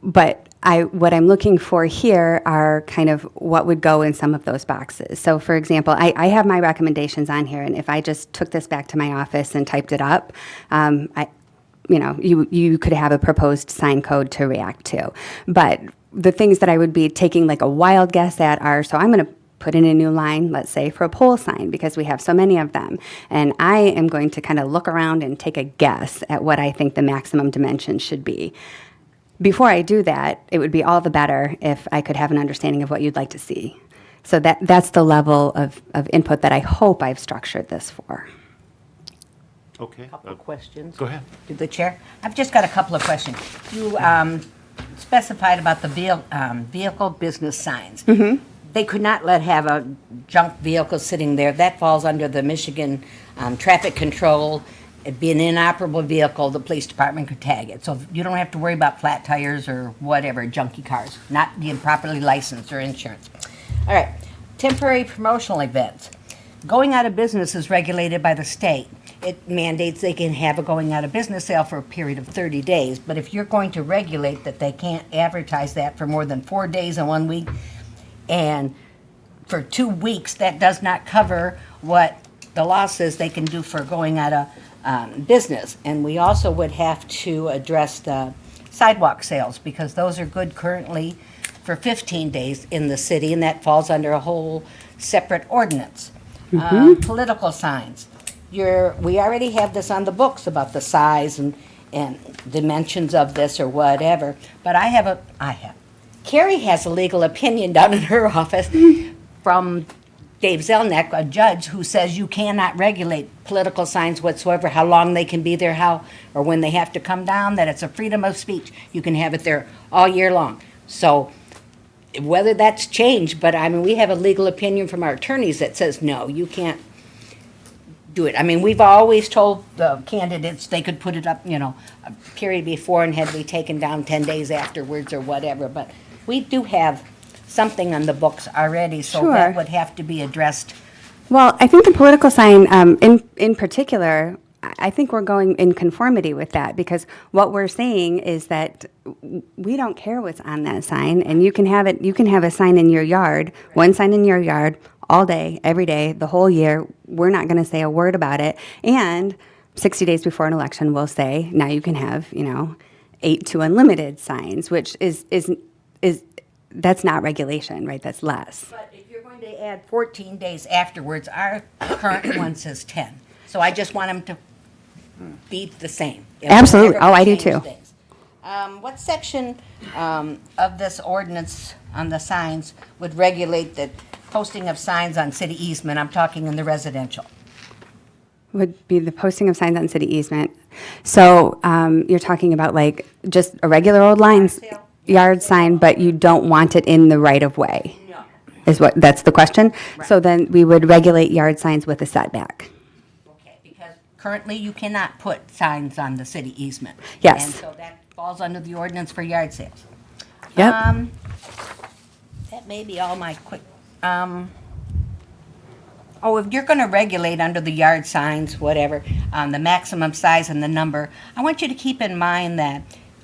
But what I'm looking for here are kind of what would go in some of those boxes. So, for example, I have my recommendations on here, and if I just took this back to my office and typed it up, you could have a proposed sign code to react to. But the things that I would be taking like a wild guess at are, so I'm going to put in a new line, let's say, for a pole sign, because we have so many of them. And I am going to kind of look around and take a guess at what I think the maximum dimensions should be. Before I do that, it would be all the better if I could have an understanding of what you'd like to see. So that's the level of input that I hope I've structured this for. Okay. Couple of questions. Go ahead. To the chair. I've just got a couple of questions. You specified about the vehicle business signs. They could not have a junk vehicle sitting there. That falls under the Michigan traffic control. It'd be an inoperable vehicle, the police department could tag it. So you don't have to worry about flat tires or whatever, junky cars, not being properly licensed or insurance. All right, temporary promotional events. Going out of business is regulated by the state. It mandates they can have a going out of business sale for a period of 30 days. But if you're going to regulate that they can't advertise that for more than 4 days in 1 week, and for 2 weeks, that does not cover what the law says they can do for going out of business. And we also would have to address the sidewalk sales, because those are good currently for 15 days in the city, and that falls under a whole separate ordinance. Political signs. We already have this on the books about the size and dimensions of this or whatever, but Carrie has a legal opinion down in her office from Dave Zelnick, a judge, who says you cannot regulate political signs whatsoever, how long they can be there, or when they have to come down, that it's a freedom of speech. You can have it there all year long. So whether that's changed, but I mean, we have a legal opinion from our attorneys that says, no, you can't do it. I mean, we've always told the candidates they could put it up, a period before and had to be taken down 10 days afterwards or whatever, but we do have something on the books already, so Sure. that would have to be addressed. Well, I think the political sign, in particular, I think we're going in conformity with that, because what we're saying is that we don't care what's on that sign, and you can have it. You can have a sign in your yard, one sign in your yard, all day, every day, the whole year. We're not going to say a word about it. And 60 days before an election, we'll say now you can have 8 to unlimited signs, which is that's not regulation, right? That's less. But if you're going to add 14 days afterwards, our current one says 10. So I just want them to be the same. If Absolutely. we're ever Oh, I do gonna change too. things. What section of this ordinance on the signs would regulate the posting of signs on city easement? I'm talking in the residential. Would be the posting of signs on city easement. So you're talking about like just a regular old yard sign, but you don't want it in the right of way. No. That's the question? So then we would regulate yard signs with a setback. Okay, because currently you cannot put signs on the city easement. Yes. And so that falls under the ordinance for yard sales. Yep. That may be all my quick, if you're gonna regulate under the yard signs, whatever, the maximum size and the number, I want you to keep in mind that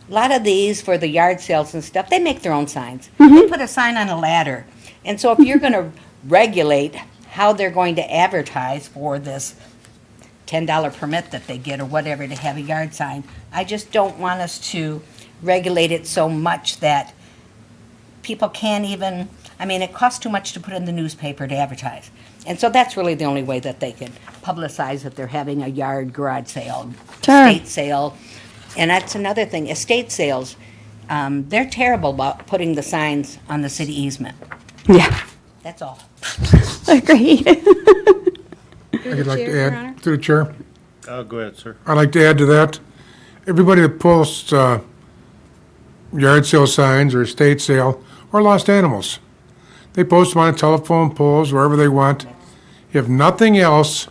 a lot of these for the yard sales and stuff, they make their own signs. They put a sign on a ladder. And so if you're gonna regulate how they're going to advertise for this $10 permit that they get or whatever to have a yard sign, I just don't want us to regulate it so much that people can't even, it costs too much to put in the newspaper to advertise. And so that's really the only way that they can publicize that they're having a yard garage sale, Sure. estate sale. And that's another thing, estate sales, they're terrible about putting the signs on the city easement. Yeah. That's all. Agreed. I'd like chair, to Your add, Honor. to the chair, Go ahead, sir. I'd like to add to that, everybody that posts yard sale signs or estate sale or lost animals, they post them on telephone poles, wherever they want. If nothing else,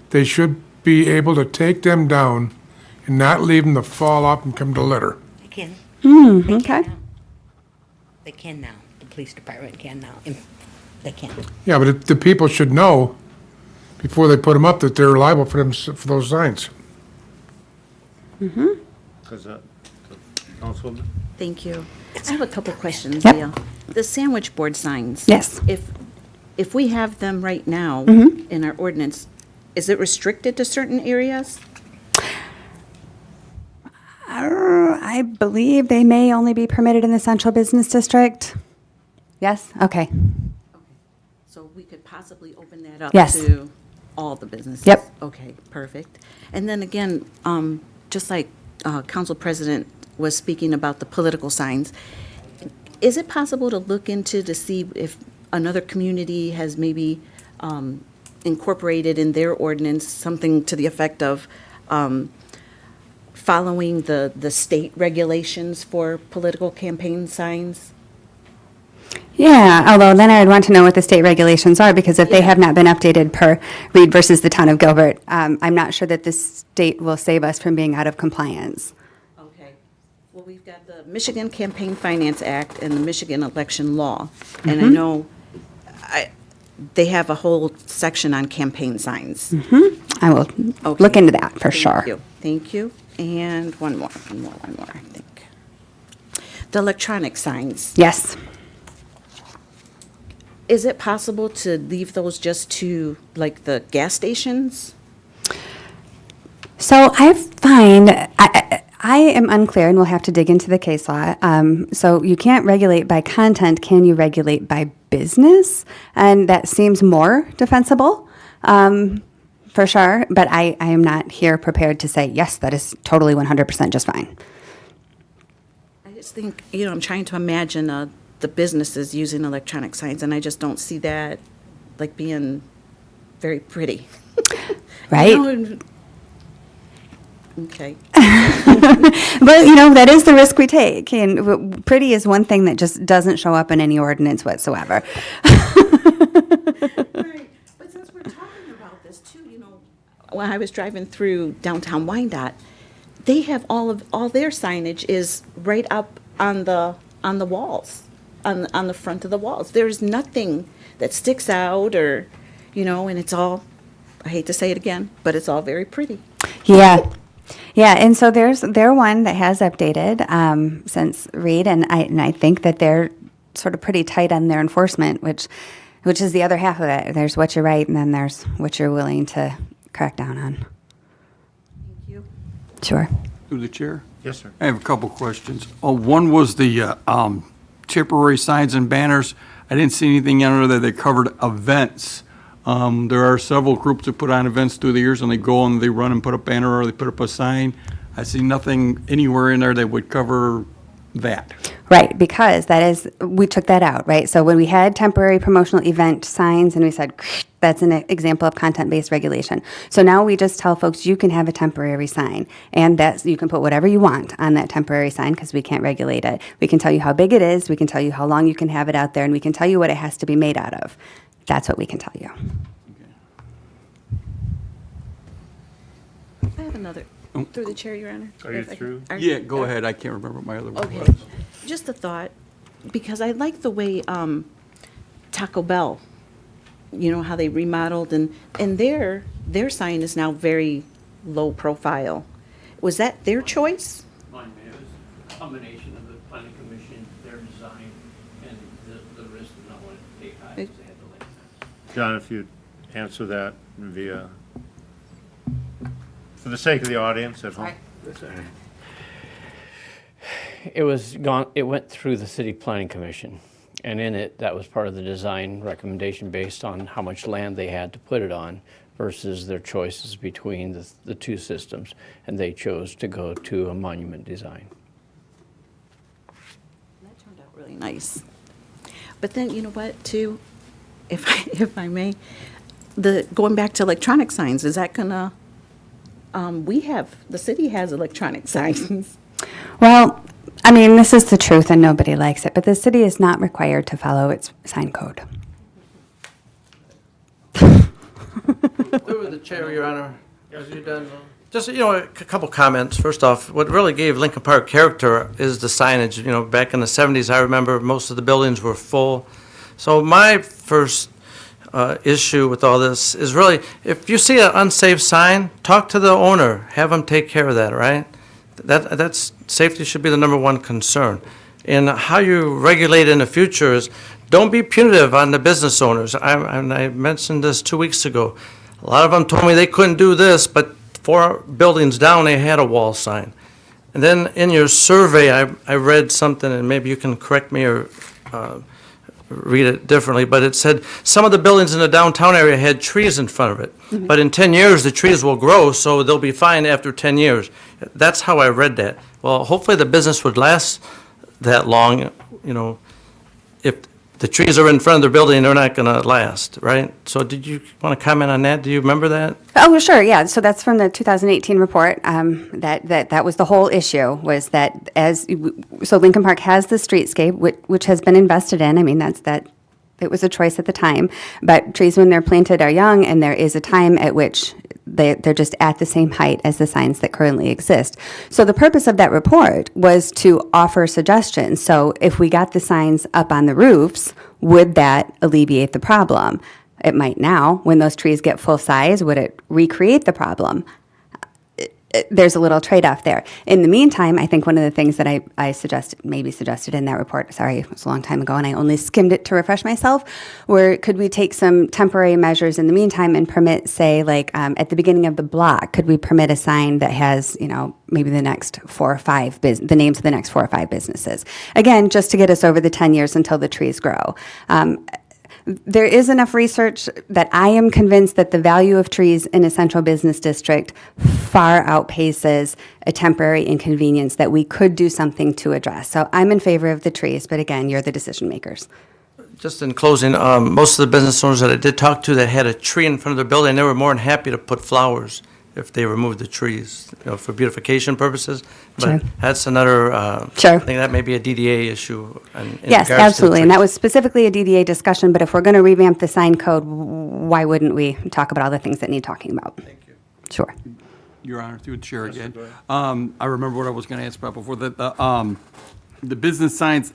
they should be able to take them down and not leave them to fall off and come to litter. They can. Okay. They can now. The police department can now. They can. Yeah, but the people should know before they put them up that they're liable for for those signs. Because, Councilwoman? Thank you. I have a couple questions, Yep. Leah. The sandwich board signs. Yes. If we have them right now in our ordinance, is it restricted to certain areas? I believe they may only be permitted in the central business district. Yes? Okay. So we could possibly open that up Yes. to all the businesses? Yep. Okay, perfect. And then again, just like Council President was speaking about the political signs, is it possible to look into to see if another community has maybe incorporated in their ordinance something to the effect of following the state regulations for political campaign signs? Yeah, although then I would want to know what the state regulations are, because if they have not been updated per Reed versus the town of Gilbert, I'm not sure that the state will save us from being out of compliance. Okay. Well, we've got the Michigan Campaign Finance Act and the Michigan Election Law. And I know they have a whole section on campaign signs. I will Okay. look into that for Thank sure. you. Thank you. And one more, I think. The electronic signs. Yes. Is it possible to leave those just to, like, the gas stations? So I find, I am unclear, and we'll have to dig into the case law. So you can't regulate by content, can you regulate by business? And that seems more defensible, for sure. But I am not here prepared to say, yes, that is totally 100% just fine. I just think, I'm trying to imagine the businesses using electronic signs, and I just don't see that, like, being very pretty. Right? Okay. But, that is the risk we take. And pretty is one thing that just doesn't show up in any ordinance whatsoever. Right, but since we're talking about this too, when I was driving through downtown Wyandotte, they have all their signage is right up on the walls, on the front of the walls. There's nothing that sticks out or, and it's all, I hate to say it again, but it's all very pretty. Yeah. Yeah, and so they're one that has updated since Reed, and I think that they're sort of pretty tight on their enforcement, which is the other half of it. There's what you're right, and then there's what you're willing to crack down on. Thank you. Sure. Through the chair? Yes, sir. I have a couple questions. One was the temporary signs and banners. I didn't see anything under there that covered events. There are several groups that put on events through the years, and they go and they run and put up banner or they put up a sign. I see nothing anywhere in there that would cover that. Right, because we took that out, right? So when we had temporary promotional event signs, and we said, that's an example of content-based regulation. So now we just tell folks, you can have a temporary sign, and you can put whatever you want on that temporary sign, because we can't regulate it. We can tell you how big it is, we can tell you how long you can have it out there, and we can tell you what it has to be made out of. That's what we can tell you. I have another, through the chair, Your Honor. Are you If I can- through? Yeah, go ahead. I can't remember what my other one Okay, was. just a thought, because I like the way Taco Bell, how they remodeled, and their sign is now very low profile. Was that their choice? Mine, it was a combination of the planning commission, their design, and the risk of not wanting to take high, because they had the lake fence. John, if you'd answer that via, for the sake of the audience at home. It went through the city planning commission, and in it, that was part of the design recommendation based on how much land they had to put it on versus their choices between the two systems, and they chose to go to a monument design. That turned out really nice. But then, you know what, too, if I may, going back to electronic signs, is that gonna, the city has electronic signs. Well, I mean, this is the truth, and nobody likes it, but the city is not required to follow its sign code. Through the chair, Your Honor. As you done. Just, a couple comments. First off, what really gave Lincoln Park character is the signage. Back in the 70s, I remember most of the buildings were full. So my first issue with all this is really, if you see an unsafe sign, talk to the owner. Have them take care of that, right? That's, safety should be the number one concern. And how you regulate in the future is, don't be punitive on the business owners. I mentioned this 2 weeks ago. A lot of them told me they couldn't do this, but 4 buildings down, they had a wall sign. And then in your survey, I read something, and maybe you can correct me or read it differently, but it said some of the buildings in the downtown area had trees in front of it. But in 10 years, the trees will grow, so they'll be fine after 10 years. That's how I read that. Well, hopefully the business would last that long, you know. If the trees are in front of the building, they're not going to last, right? So did you want to comment on that? Do you remember that? Oh, sure, yeah. So that's from the 2018 report. That was the whole issue, was that so Lincoln Park has the streetscape, which has been invested in. I mean, it was a choice at the time. But trees, when they're planted, are young, and there is a time at which they're just at the same height as the signs that currently exist. So the purpose of that report was to offer suggestions. So if we got the signs up on the roofs, would that alleviate the problem? It might now. When those trees get full size, would it recreate the problem? There's a little trade-off there. In the meantime, I think one of the things that I suggested in that report, sorry, it was a long time ago and I only skimmed it to refresh myself, where could we take some temporary measures in the meantime and permit, say, like at the beginning of the block, could we permit a sign that has, you know, maybe the next 4 or 5, the names of the next 4 or 5 businesses? Again, just to get us over the 10 years until the trees grow. There is enough research that I am convinced that the value of trees in a central business district far outpaces a temporary inconvenience that we could do something to address. So I'm in favor of the trees, but again, you're the decision makers. Just in closing, most of the business owners that I did talk to that had a tree in front of their building, they were more than happy to put flowers if they removed the trees, you know, for beautification purposes. But Sure. that's another, Sure. I think that may be a DDA issue. In Yes, regards to absolutely. And that trees. was specifically a DDA discussion, but if we're going to revamp the sign code, why wouldn't we talk about all the things that need talking about? Thank you. Sure. Your Honor, through the chair again. I remember what I was going to ask about before, the business signs,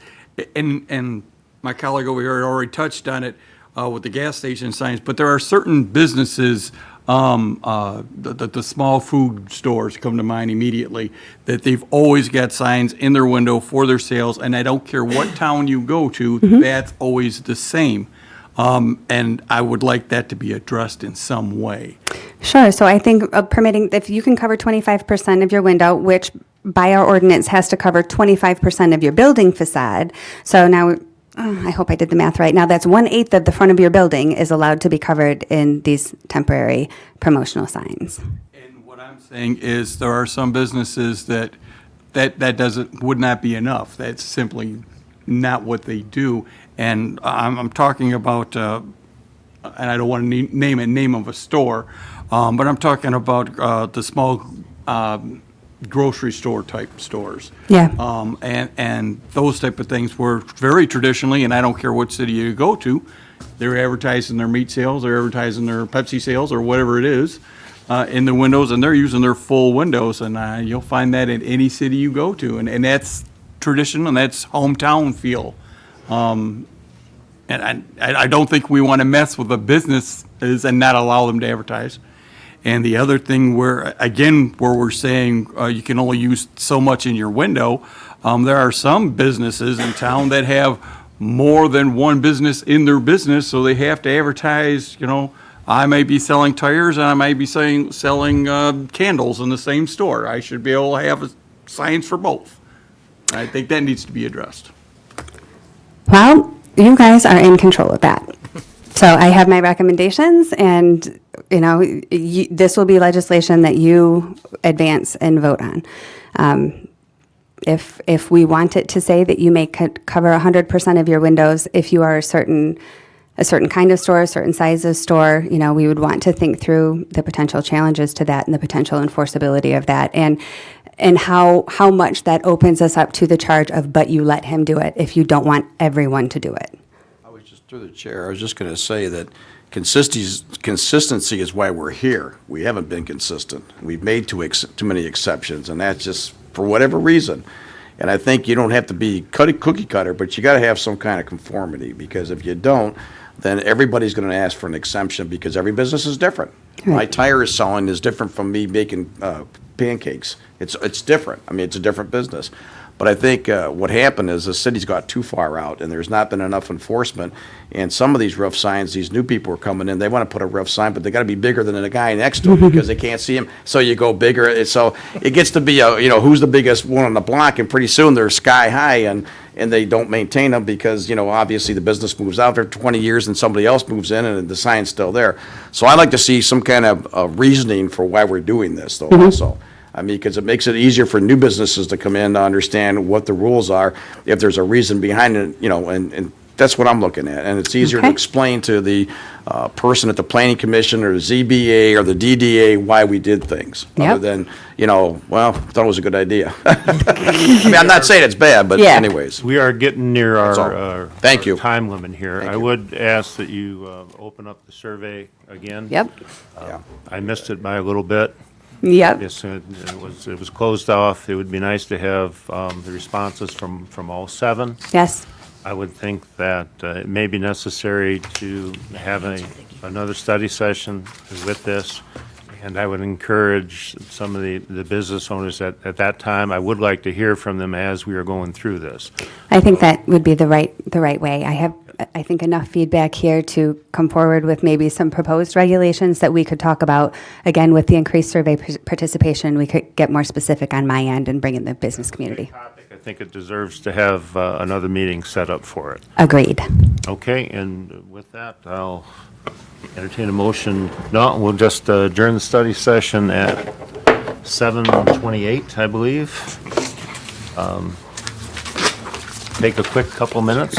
and my colleague over here already touched on it with the gas station signs, but there are certain businesses, the small food stores come to mind immediately, that they've always got signs in their window for their sales, and I don't care what town you go to, that's always the same. And I would like that to be addressed in some way. Sure. So I think permitting, if you can cover 25% of your window, which by our ordinance has to cover 25% of your building facade. So now, I hope I did the math right. Now that's 1/8 of the front of your building is allowed to be covered in these temporary promotional signs. And what I'm saying is there are some businesses that would not be enough. That's simply not what they do. And I'm talking about, and I don't want to name a name of a store, but I'm talking about the small grocery store type stores. Yeah. And those type of things were very traditionally, and I don't care what city you go to, they're advertising their meat sales, they're advertising their Pepsi sales, or whatever it is, in the windows, and they're using their full windows, and you'll find that in any city you go to, and that's tradition, and that's hometown feel. And I don't think we want to mess with the businesses and not allow them to advertise. And the other thing where we're saying you can only use so much in your window, there are some businesses in town that have more than one business in their business, so they have to advertise, you know, I may be selling tires and I may be selling candles in the same store. I should be able to have signs for both. I think that needs to be addressed. Well, you guys are in control of that. So I have my recommendations, and, you know, this will be legislation that you advance and vote on. If we want it to say that you may cover 100% of your windows, if you are a certain kind of store, a certain size of store, you know, we would want to think through the potential challenges to that and the potential enforceability of that, and how much that opens us up to the charge of, but you let him do it if you don't want everyone to do it. Through the chair, I was just going to say that consistency is why we're here. We haven't been consistent. We've made too many exceptions, and that's just for whatever reason. And I think you don't have to be cookie cutter, but you got to have some kind of conformity, because if you don't, then everybody's going to ask for an exemption, because every business is different. Right. My tire selling is different from me making pancakes. It's different. I mean, it's a different business. But I think what happened is the city's got too far out, and there's not been enough enforcement. And some of these roof signs, these new people are coming in, they want to put a roof sign, but they got to be bigger than the guy next to them because they can't see him. So you go bigger. So it gets to be who's the biggest one on the block, and pretty soon they're sky high, and they don't maintain them because obviously the business moves out there 20 years and somebody else moves in and the sign's still there. So I like to see some kind of reasoning for why we're doing this, though. Also. I mean, because it makes it easier for new businesses to come in to understand what the rules are, if there's a reason behind it, and that's what I'm looking at. And it's easier to explain to the person at the Planning Commission or the ZBA or the DDA why we did things. Yep. Other than, well, I thought it was a good idea. I mean, I'm not saying it's bad, but Yeah. anyways. We are getting near all. our Thank you. time limit here. Thank I you. would ask that you open up the survey again. Yep. Yeah. I missed it by a little bit. Yep. Yes, it was closed off. It would be nice to have the responses from all 7. Yes. I would think that it may be necessary to have another study session with this, and I would encourage some of the business owners at that time, I would like to hear from them as we are going through this. I think that would be the right way. I have, I think, enough feedback here to come forward with maybe some proposed regulations that we could talk about. Again, with the increased survey participation, we could get more specific on my end and bring in the business community. I think it deserves to have another meeting set up for it. Agreed. Okay, and with that, I'll entertain a motion. No, we'll just adjourn the study session at 7:28, I believe. Take a quick couple minutes.